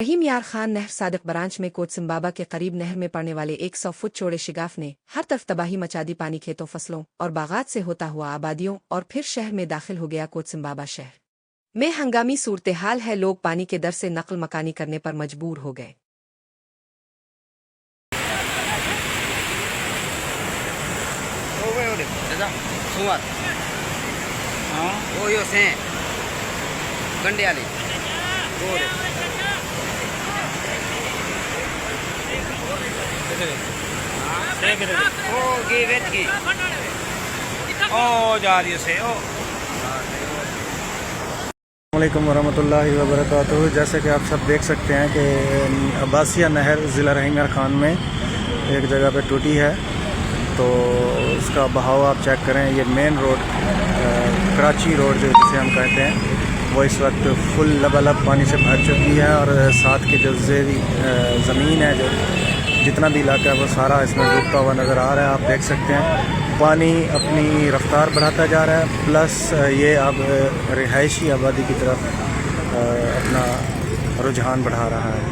रहीम यार खान नहर सादिक ब्रांच में कोटसिम्बाबा के करीब नहर में पड़ने वाले 100 फुट चौड़े शिगाफ ने हर तरफ तबाही मचा दी। पानी खेतों, फसलों और बागात से होता हुआ आबादियों और फिर शहर में दाखिल हो गया। कोटसिम्बाबा शहर में हंगामी सूरत हाल है। लोग पानी के दर से नकल मकानी करने पर मजबूर हो गए। अस्सलामुअलैकुम वरहमतुल्लाहि वबरकातुहू। जैसे कि आप सब देख सकते हैं कि अब्बासिया नहर ज़िला रहीम यार खान में एक जगह पे टूटी है, तो उसका बहाव आप चेक करें। ये मेन रोड कराची रोड जो जिसे हम कहते हैं वो इस वक्त फुल लबालब पानी से भर चुकी है, और साथ के जो ज़ेरी ज़मीन है, जो जितना भी इलाका है वो सारा इसमें डूबता हुआ नज़र आ रहा है। आप देख सकते हैं पानी अपनी रफ्तार बढ़ाता जा रहा है, प्लस ये अब रिहायशी आबादी की तरफ अपना रुझान बढ़ा रहा है।